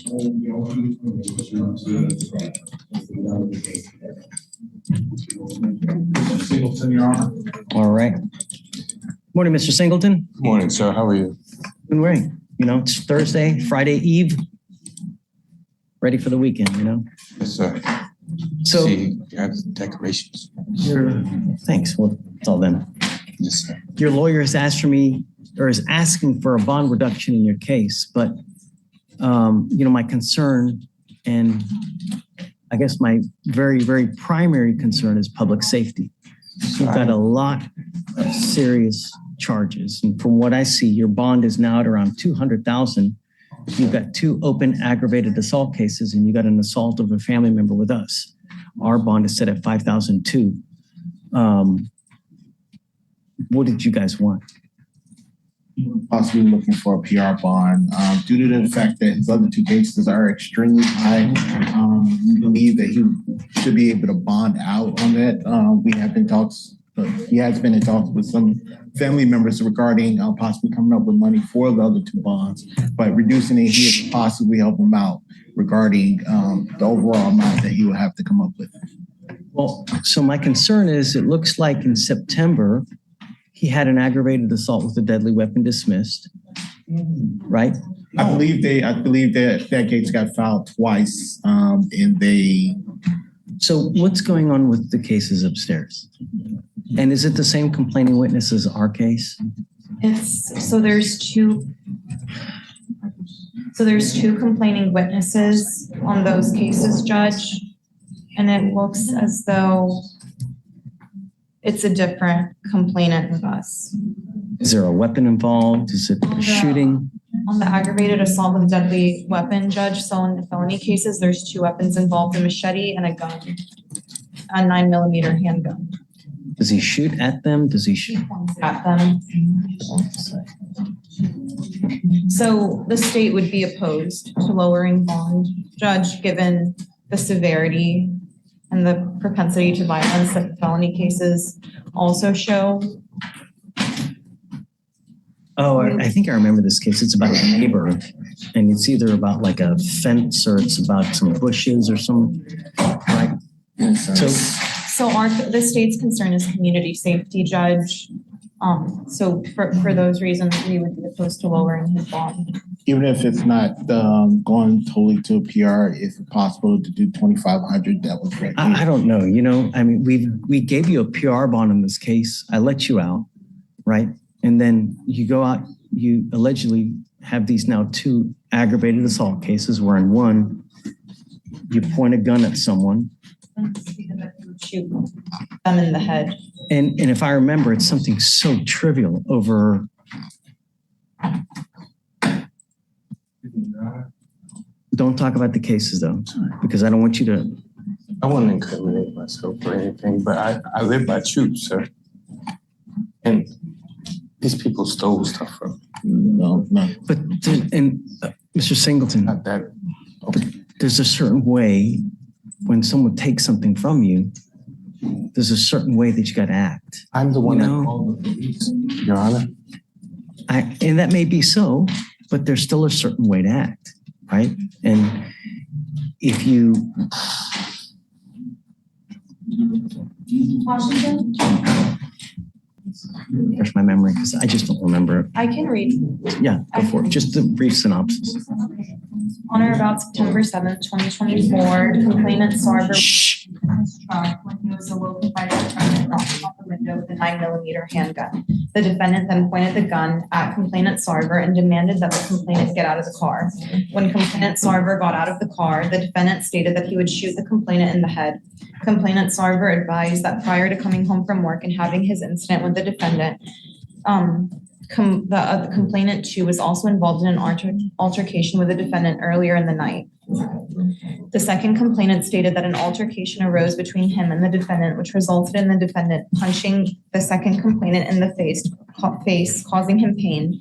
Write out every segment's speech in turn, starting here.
Singleton, Your Honor. All right. Morning, Mr. Singleton. Good morning, sir. How are you? Been great. You know, it's Thursday, Friday Eve. Ready for the weekend, you know? Yes, sir. So, See, you have decorations. thanks. Well, it's all them. Yes, sir. Your lawyer has asked for me, or is asking for a bond reduction in your case, but, you know, my concern, and I guess my very, very primary concern is public safety. You've got a lot of serious charges. And from what I see, your bond is now at around $200,000. You've got 2 open aggravated assault cases, and you got an assault of a family member with us. Our bond is set at $5,002. What did you guys want? Possibly looking for a PR bond due to the fact that his other 2 cases are extremely high. We believe that he should be able to bond out on that. He has been in talks with some family members regarding possibly coming up with money for the other 2 bonds, but reducing it, he could possibly help him out regarding the overall amount that he would have to come up with. Well, so my concern is it looks like in September, he had an aggravated assault with a deadly weapon dismissed, right? I believe that case got filed twice, and they. So what's going on with the cases upstairs? And is it the same complaining witness as our case? There's two complaining witnesses on those cases, Judge, and it looks as though it's a different complainant with us. Is there a weapon involved? Is it a shooting? On the aggravated assault with a deadly weapon, Judge, so in the felony cases, there's 2 weapons involved, a machete and a gun, a 9mm handgun. Does he shoot at them? Does he shoot At them. So the state would be opposed to lowering bond, Judge, given the severity and the propensity to violence that the felony cases also show. Oh, I think I remember this case. It's about a neighbor, and it's either about like a fence or it's about some bushes or some, right? So the state's concern is community safety, Judge. So for those reasons, we would be opposed to lowering his bond. Even if it's not going totally to a PR, if it's possible to do 2,500, that would be great. I don't know. You know, I mean, we gave you a PR bond in this case. I let you out, right? And then you go out, you allegedly have these now 2 aggravated assault cases where in one, you point a gun at someone. Shoot them in the head. And if I remember, it's something so trivial over. Don't talk about the cases though, because I don't want you to. I wouldn't incriminate myself or anything, but I live by truth, sir. And these people stole stuff from me. No. But Mr. Singleton, Not that. there's a certain way when someone takes something from you, there's a certain way that you got to act. I'm the one that called the police, Your Honor. And that may be so, but there's still a certain way to act, right? And if you... Washington? Refresh my memory because I just don't remember it. I can read. Yeah, go for it. Just a brief synopsis. On or about September 7th, 2024, complainant Sarver was in his truck when he was awoke by the defendant knocking on the window with a 9mm handgun. The defendant then pointed the gun at complainant Sarver and demanded that the complainant get out of the car. When complainant Sarver got out of the car, the defendant stated that he would shoot the complainant in the head. Complainant Sarver advised that prior to coming home from work and having his incident with the defendant, the complainant too was also involved in an altercation with the defendant earlier in the night. The second complainant stated that an altercation arose between him and the defendant, which resulted in the defendant punching the second complainant in the face, causing him pain.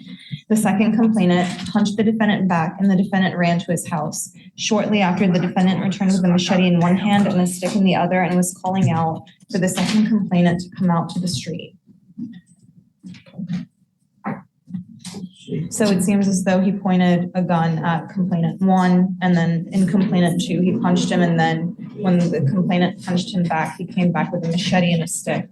The second complainant punched the defendant back and the defendant ran to his house. Shortly after, the defendant returned with a machete in one hand and a stick in the other and was calling out for the second complainant to come out to the street. So it seems as though he pointed a gun at complainant 1, and then in complainant 2, he punched him, and then when the complainant punched him back, he came back with a machete and a stick.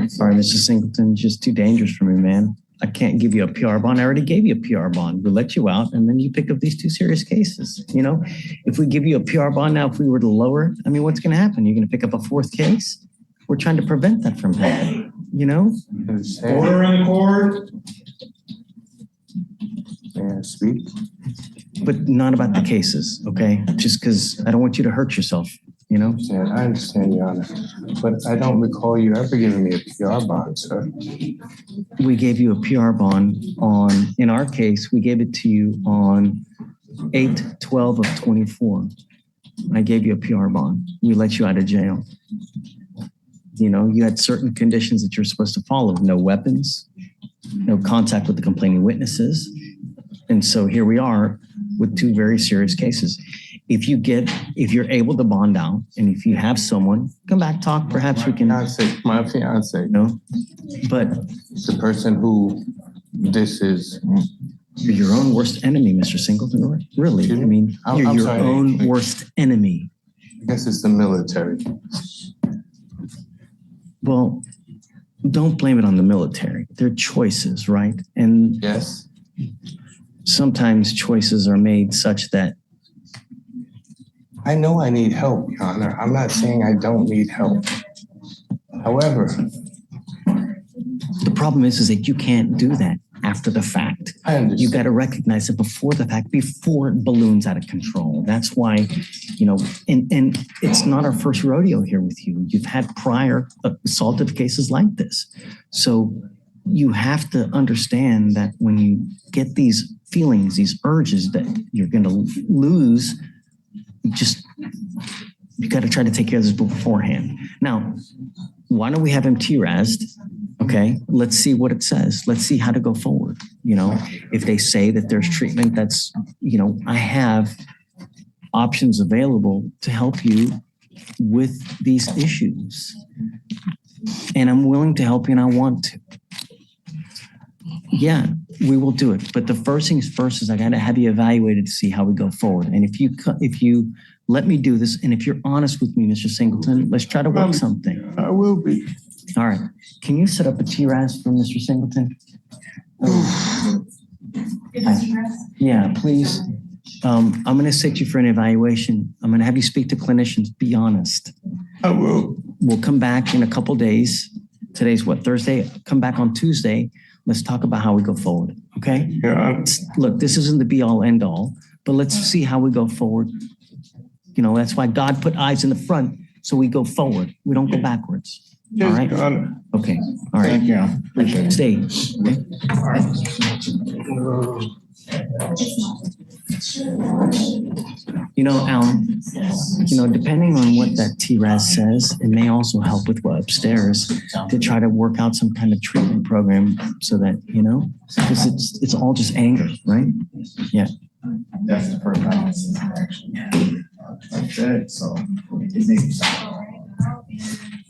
Sorry, Mr. Singleton, it's just too dangerous for me, man. I can't give you a PR bond. I already gave you a PR bond. We'll let you out, and then you pick up these 2 serious cases. You know, if we give you a PR bond now, if we were to lower it, I mean, what's going to happen? You're going to pick up a 4th case? We're trying to prevent that from happening, you know? Order in the court. May I speak? But not about the cases, okay? Just because I don't want you to hurt yourself, you know? I understand, Your Honor, but I don't recall you ever giving me a PR bond, sir. We gave you a PR bond on, in our case, we gave it to you on 8/12 of 24. I gave you a PR bond. We let you out of jail. You know, you had certain conditions that you're supposed to follow. No weapons, no contact with the complaining witnesses. And so here we are with 2 very serious cases. If you're able to bond out, and if you have someone, come back, talk, perhaps we can, My fiance, you know, but the person who this is. you're your own worst enemy, Mr. Singleton. Really, I mean, I'm you're your sorry. own worst enemy. I guess it's the military. Well, don't blame it on the military. They're choices, right? And Yes. sometimes choices are made such that I know I need help, Your Honor. I'm not saying I don't need help. However, the problem is that you can't do that after the fact. I You understand. got to recognize it before the fact, before it balloons out of control. That's why, you know, and it's not our first rodeo here with you. You've had prior assaultive cases like this. So you have to understand that when you get these feelings, these urges that you're going to lose, you got to try to take care of this beforehand. Now, why don't we have him TRAS'd? Okay, let's see what it says. Let's see how to go forward. You know, if they say that there's treatment, that's, you know, I have options available to help you with these issues. And I'm willing to help you and I want to. Yeah, we will do it. But the first things first is I got to have you evaluated to see how we go forward. And if you let me do this, and if you're honest with me, Mr. Singleton, let's try to work something. I will be. All right. Can you set up a TRAS for Mr. Singleton? Yeah, please. I'm going to set you for an evaluation. I'm going to have you speak to clinicians. Be honest. I will. We'll come back in a couple days. Today's what, Thursday? Come back on Tuesday. Let's talk about how we go forward. Okay? Yeah. Look, this isn't the be all end all, but let's see how we go forward. You know, that's why God put eyes in the front, so we go forward. We don't go backwards. All right? Your Honor. Okay. All right. Thank you. Appreciate it. Stay. Okay? You know, Alan, you know, depending on what that TRAS says, it may also help with what upstairs to try to work out some kind of treatment program so that, you know, because it's all just anger, right? Yeah. That's the first time I've seen that actually. Like that, so it may be something.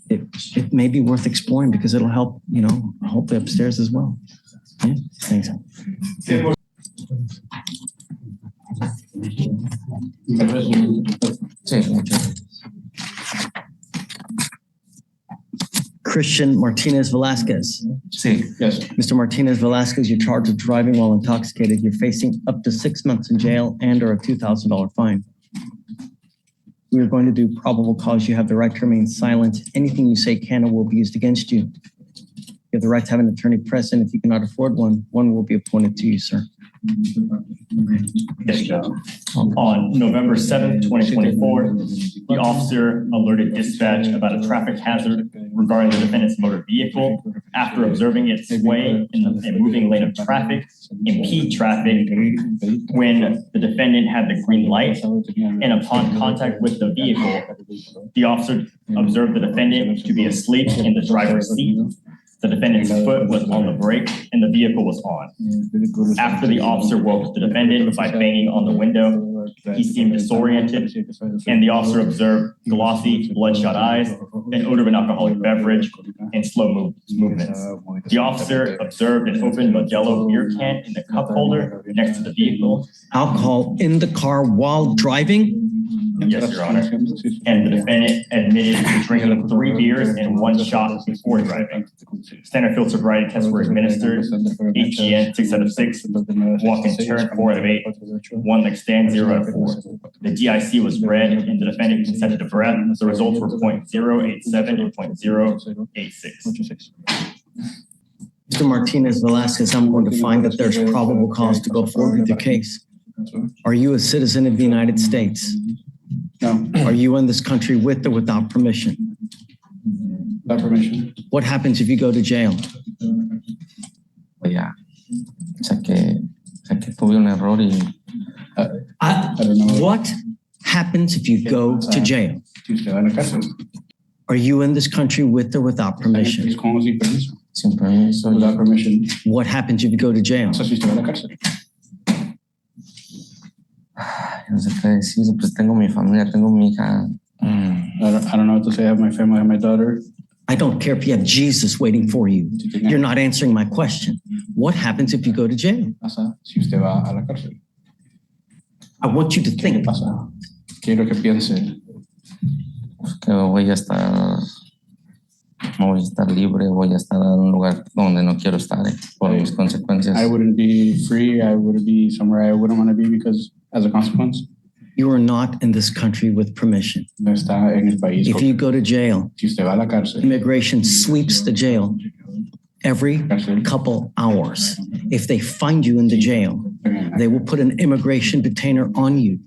It may be worth exploring because it'll help, you know, hopefully upstairs as well. Yeah, thanks. Christian Martinez Velasquez. See. Yes. Mr. Martinez Velasquez, you're charged with driving while intoxicated. You're facing up to 6 months in jail and or a $2,000 fine. We are going to do probable cause. You have the right to remain silent. Anything you say can or will be used against you. You have the right to have an attorney present. If you cannot afford one, one will be appointed to you, sir. Yes, Judge. On November 7th, 2024, the officer alerted dispatch about a traffic hazard regarding the defendant's motor vehicle after observing it sway in a moving lane of traffic, impede traffic when the defendant had the green light, and upon contact with the vehicle, the officer observed the defendant to be asleep in the driver's seat. The defendant's foot was on the brake and the vehicle was on. After the officer woke the defendant by banging on the window, He seemed disoriented, and the officer observed glossy, bloodshot eyes, an odor of an alcoholic beverage, and slow movements. The officer observed an open Modelo beer can in the cup holder next to the vehicle. Alcohol in the car while driving? Yes, Your Honor. And the defendant admitted to drinking 3 beers and 1 shot before driving. Standard field sobriety tests were administered. HGN 6 out of 6, walk and turn 4 out of 8, 1 leg stand 0 out of 4. The DIC was read and the defendant consented to breath. The results were .087 and .086. Mr. Martinez Velasquez, I'm going to find that there's probable cause to go forward with the case. Are you a citizen of the United States? No, Are you in this country with or without permission? without permission. What happens if you go to jail? Ya. O sea que tuve un error y I don't know. What happens if you go to jail? Si usted va a la cárcel, Are you in this country with or without permission? es como sin permiso. sin permiso. Without permission. What happens if you go to jail? O sea, si usted va a la cárcel. No sé qué decir, pues tengo mi familia, tengo mi hija. I don't know what to say. I have my family, I have my daughter. I don't care if you have Jesus waiting for you. You're not answering my question. What happens if you go to jail? Pasa si usted va a la cárcel. I want you to ¿Qué think. pasa? Quiero que piense Pues que voy a estar libre, voy a estar en un lugar donde no quiero estar por mis consecuencias. I wouldn't be free. I would be somewhere I wouldn't want to be because as a consequence, You are not in this country with permission. no está en el país. If you go to jail, Si usted va a la cárcel, immigration sweeps the jail every cárcel, couple hours. If they find you in the jail, they will put an immigration detainer on you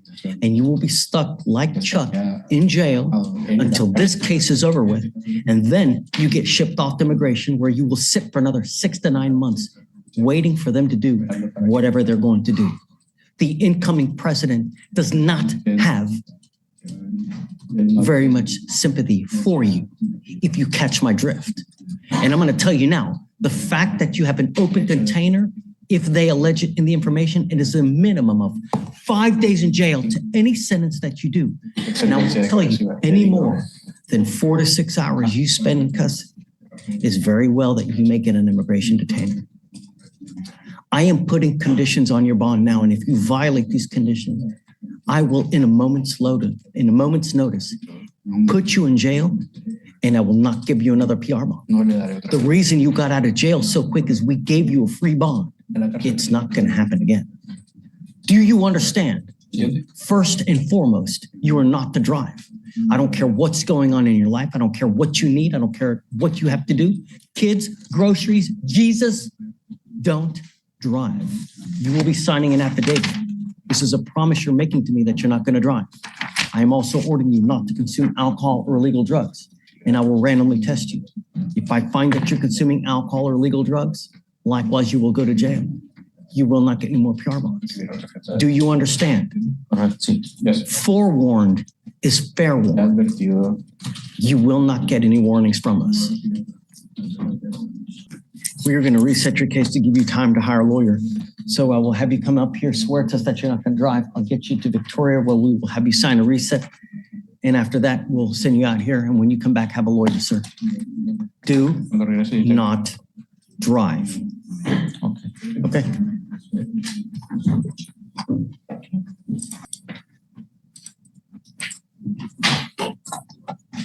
and you will be stuck like Chuck in jail until this case is over with. And then you get shipped off to immigration where you will sit for another 6 to 9 months waiting for them to do whatever they're going to do. The incoming president does not have very much sympathy for you, if you catch my drift. And I'm going to tell you now, the fact that you have an open container, if they allege it in the information, it is a minimum of 5 days in jail to any sentence that you do. And I will tell you, any more than 4 to 6 hours you spend in custody is very well that you may get an immigration detainer. I am putting conditions on your bond now, and if you violate these conditions, I will, in a moment's notice, put you in jail, and I will not give you another PR bond. no le daré otra. The reason you got out of jail so quick is we gave you a free bond. It's not going to happen again. Do you understand? First and foremost, you are not to drive. I don't care what's going on in your life. I don't care what you need. I don't care what you have to do. Kids, groceries, Jesus, don't drive. You will be signing an affidavit. This is a promise you're making to me that you're not going to drive. I am also ordering you not to consume alcohol or illegal drugs, and I will randomly test you. If I find that you're consuming alcohol or illegal drugs, likewise, you will go to jail. You will not get any more PR bonds. Do you understand? Correcto, sí. Yes. Forewarned is fair warned. Advertido. You will not get any warnings from us. We are going to reset your case to give you time to hire a lawyer. So I will have you come up here, swear to us that you're not going to drive. I'll get you to Victoria where we will have you sign a reset. And after that, we'll send you out here. And when you come back, have a lawyer, sir. Do Cuando regrese, dice, not drive. Okay?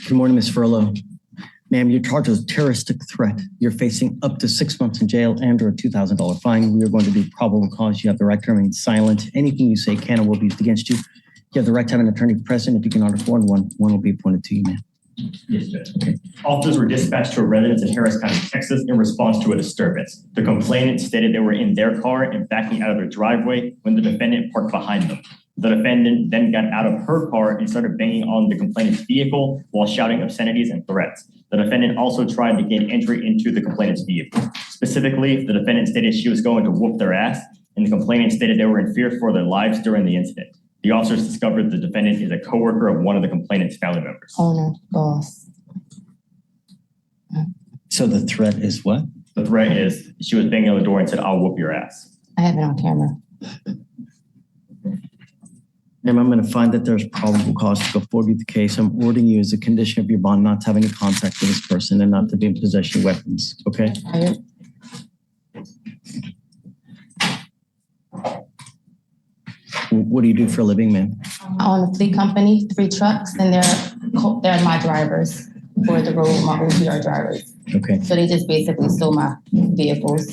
Good morning, Ms. Furlow. Ma'am, you're charged with terroristic threat. You're facing up to 6 months in jail and or a $2,000 fine. We are going to do probable cause. You have the right to remain silent. Anything you say can or will be used against you. You have the right to have an attorney present. If you can order one will be appointed to you, ma'am. Yes, Judge. Officers were dispatched to a residence in Harris County, Texas in response to a disturbance. The complainant stated they were in their car and backing out of their driveway when the defendant parked behind them. The defendant then got out of her car and started banging on the complainant's vehicle while shouting obscenities and threats. The defendant also tried to gain entry into the complainant's vehicle. Specifically, the defendant stated she was going to whoop their ass, and the complainant stated they were in fear for their lives during the incident. The officers discovered the defendant is a coworker of one of the complainant's family members. Owner, boss. So the threat is what? The threat is she was banging on the door and said, "I'll whoop your ass." I have it on camera. And I'm going to find that there's probable cause to go forward with the case. I'm ordering you as a condition of your bond not to have any contact with this person and not to be in possession of weapons, okay? What do you do for a living, ma'am? I own a fleet company, 3 trucks, and they're my drivers for the road, my OPR drivers. Okay. So they just basically stole my vehicles.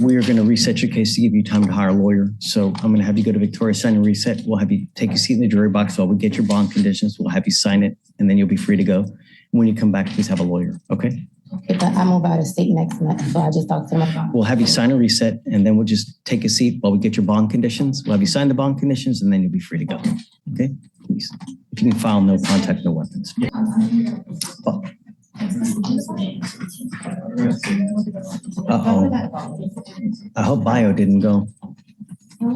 We are going to reset your case to give you time to hire a lawyer. So I'm going to have you go to Victoria, sign and reset. We'll have you take a seat in the jury box while we get your bond conditions. We'll have you sign it, and then you'll be free to go. When you come back, please have a lawyer, okay? Okay, but I move out of state next month, so I just talked to them about. We'll have you sign and reset, and then we'll just take a seat while we get your bond conditions. We'll have you sign the bond conditions, and then you'll be free to go, okay? Please. If you can file no contact, no weapons. Oh. Uh-oh. I hope bio didn't go. No.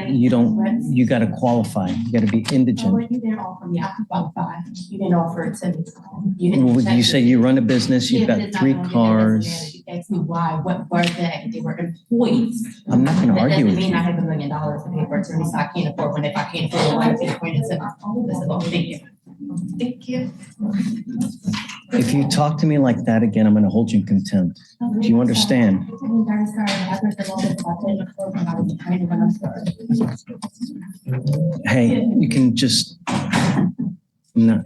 You don't, you gotta qualify. You gotta be indigent. You didn't offer me, I can qualify. You didn't offer it to me. Well, you say you run a business, you've got 3 cars. You asked me why, what were they? They were employees. I'm not gonna argue with That doesn't mean you. I have $1 million to pay for attorney, so I can't afford one. If I can't afford one, I can't point it to my phone. That's about thinking. Thank you. If you talk to me like that again, I'm gonna hold you in contempt. Do you understand? I'm very sorry. I heard the moment about I couldn't afford one. I was behind when I'm sorry. Hey, you can just, no.